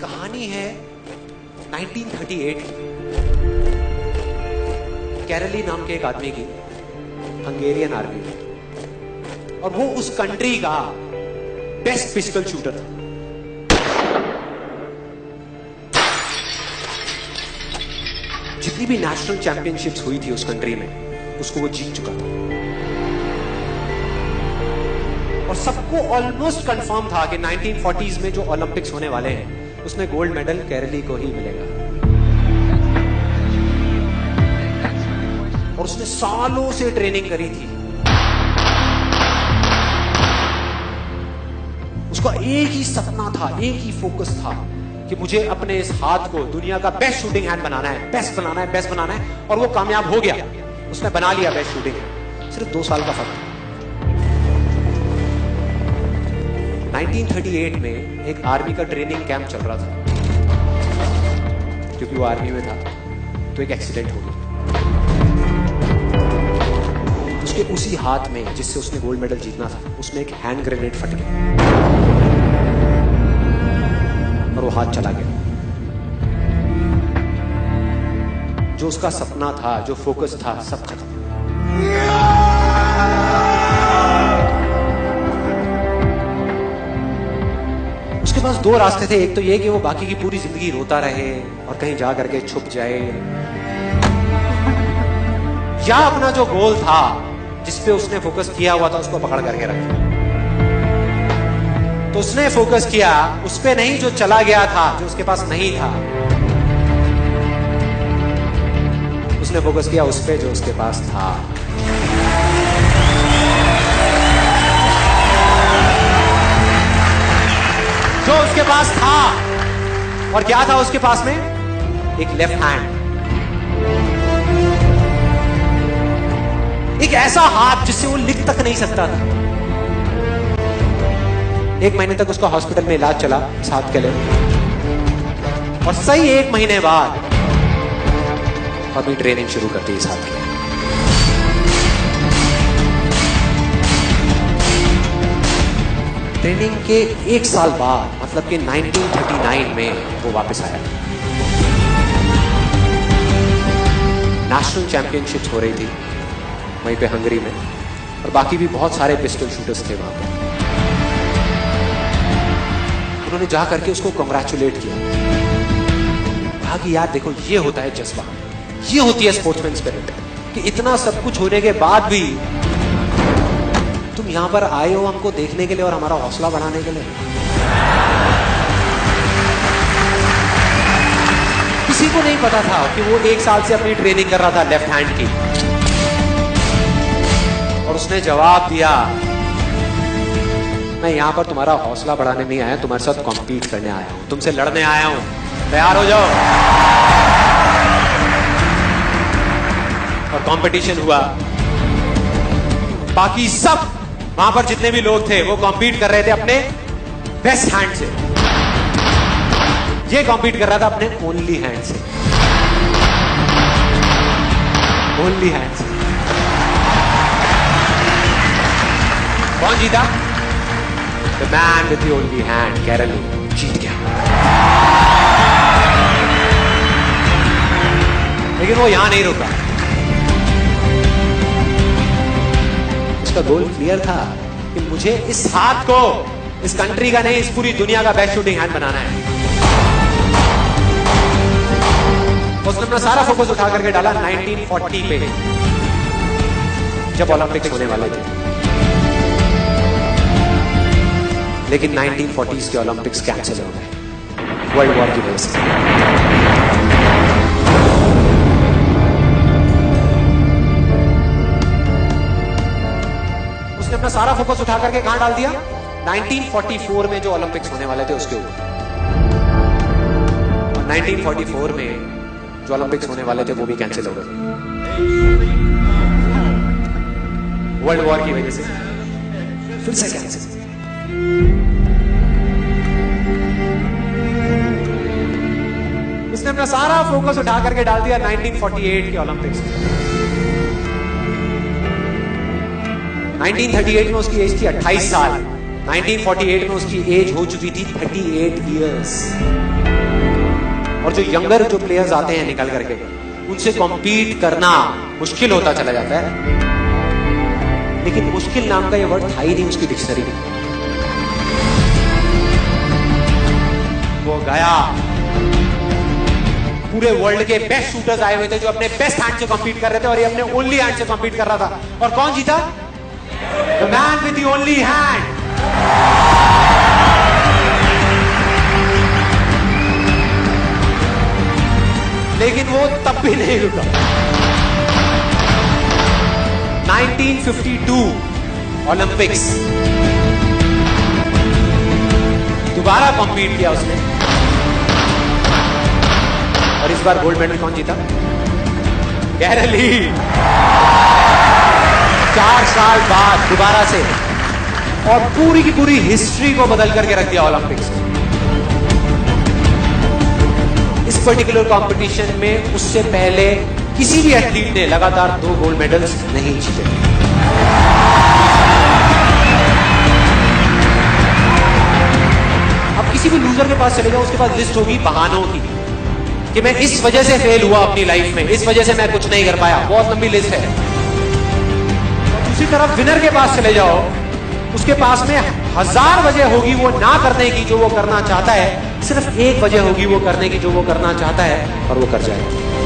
कहानी है 1938 की। कैरली नाम के एक आदमी की हंगेरियन आर्मी में, और वो उस कंट्री का बेस्ट पिस्टल शूटर था। जितनी भी नेशनल चैंपियनशिप्स हुई थी उस कंट्री में, उसको वो जीत चुका था। और सबको ऑलमोस्ट कंफर्म था कि 1940s में जो ओलंपिक्स होने वाले हैं उसमें गोल्ड मेडल केरली को ही मिलेगा। और उसने सालों से ट्रेनिंग करी थी। उसका एक ही सपना था, एक ही फोकस था कि मुझे अपने इस हाथ को दुनिया का बेस्ट शूटिंग हैंड बनाना है, बेस्ट बनाना है, बेस्ट बनाना है। और वो कामयाब हो गया, उसने बना लिया बेस्ट शूटिंग हैंड। सिर्फ 2 साल का फर्क। 1938 में एक आर्मी का ट्रेनिंग कैंप चल रहा था। क्योंकि वो आर्मी में था तो एक एक्सीडेंट हो गया। उसके उसी हाथ में जिससे उसने गोल्ड मेडल जीतना था, उसमें एक हैंड ग्रेनेड फट गया और वो हाथ चला गया। जो उसका सपना था, जो फोकस था, सब खत्म। उसके पास 2 रास्ते थे। एक तो ये कि वो बाकी की पूरी जिंदगी रोता रहे और कहीं जा करके छुप जाए, या अपना जो गोल था जिस पे उसने फोकस किया हुआ था उसको पकड़ करके रखे। तो उसने फोकस किया उस पे नहीं जो चला गया था, जो उसके पास नहीं था। उसने फोकस किया उस पे जो उसके पास था। जो उसके पास था। और क्या था उसके पास में? एक लेफ्ट हैंड, एक ऐसा हाथ जिससे वो लिख तक नहीं सकता था। 1 महीने तक उसका हॉस्पिटल में इलाज चला इस हाथ के लिए, और सही 1 महीने बाद अभी ट्रेनिंग शुरू कर दी इस हाथ की। ट्रेनिंग के 1 साल बाद, मतलब कि 1939 में वो वापस आया। नेशनल चैंपियनशिप्स हो रही थी वहीं पे हंगरी में, और बाकी भी बहुत सारे पिस्टल शूटर्स थे वहां पर। उन्होंने जा करके उसको कंग्रेचुलेट किया। कहा कि यार देखो, ये होता है जज्बा, ये होती है स्पोर्ट्समैन स्पिरिट, कि इतना सब कुछ होने के बाद भी तुम यहां पर आए हो हमको देखने के लिए और हमारा हौसला बढ़ाने के लिए। किसी को नहीं पता था कि वो 1 साल से अपनी ट्रेनिंग कर रहा था लेफ्ट हैंड की। और उसने जवाब दिया, मैं यहां पर तुम्हारा हौसला बढ़ाने नहीं आया, तुम्हारे साथ कॉम्पीट करने आया हूं, तुमसे लड़ने आया हूं, तैयार हो जाओ। और कंपटीशन हुआ। बाकी सब वहां पर जितने भी लोग थे वो कॉम्पीट कर रहे थे अपने बेस्ट हैंड से। ये कॉम्पीट कर रहा था अपने ओनली हैंड से, ओनली हैंड से। कौन जीता? The man with the only hand, केरली जीत गया। लेकिन वो यहां नहीं रुका। उसका गोल क्लियर था कि मुझे इस हाथ को इस कंट्री का नहीं, इस पूरी दुनिया का बेस्ट शूटिंग हैंड बनाना है। उसने अपना सारा फोकस उठा करके डाला 1940 पे, जब ओलंपिक्स होने वाले थे। लेकिन 1940s के ओलंपिक्स कैंसिल हो गए वर्ल्ड वॉर की वजह से। उसने अपना सारा फोकस उठा करके कहां डाल दिया? 1944 में जो ओलंपिक्स होने वाले थे उसके ऊपर। और 1944 में जो ओलंपिक्स होने वाले थे वो भी कैंसिल हो गए वर्ल्ड वॉर की वजह से। फिर से कैंसिल। उसने अपना सारा फोकस उठा करके डाल दिया 1948 के ओलंपिक्स में। 1938 में उसकी एज थी 28 साल, 1948 में उसकी एज हो चुकी थी 38 इयर्स। और जो यंगर जो प्लेयर्स आते हैं निकल करके, उनसे कॉम्पीट करना मुश्किल होता चला जाता है। लेकिन मुश्किल नाम का ये वर्ड था ही नहीं उसकी डिक्शनरी में। वो गया, पूरे वर्ल्ड के बेस्ट शूटर्स आए हुए थे जो अपने बेस्ट हैंड से कॉम्पीट कर रहे थे, और ये अपने ओनली हैंड से कॉम्पीट कर रहा था। और कौन जीता? The man with the only hand. लेकिन वो तब भी नहीं रुका। 1952 ओलंपिक्स, दोबारा कॉम्पीट किया उसने, और इस बार गोल्ड मेडल कौन जीता? गैरल ली। 4 साल बाद दोबारा से, और पूरी की पूरी हिस्ट्री को बदल करके रख दिया ओलंपिक्स में। इस पर्टिकुलर कंपटीशन में उससे पहले किसी भी एथलीट ने लगातार 2 गोल्ड मेडल्स नहीं जीते। अब किसी भी लूजर के पास चले जाओ, उसके पास लिस्ट होगी बहानों की कि मैं इस वजह से फेल हुआ अपनी लाइफ में, इस वजह से मैं कुछ नहीं कर पाया। बहुत लंबी लिस्ट है। दूसरी तरफ विनर के पास चले जाओ, उसके पास में 1000 वजह होगी वो ना करने की जो वो करना चाहता है, सिर्फ एक वजह होगी वो करने की जो वो करना चाहता है, और वो कर जाएगा।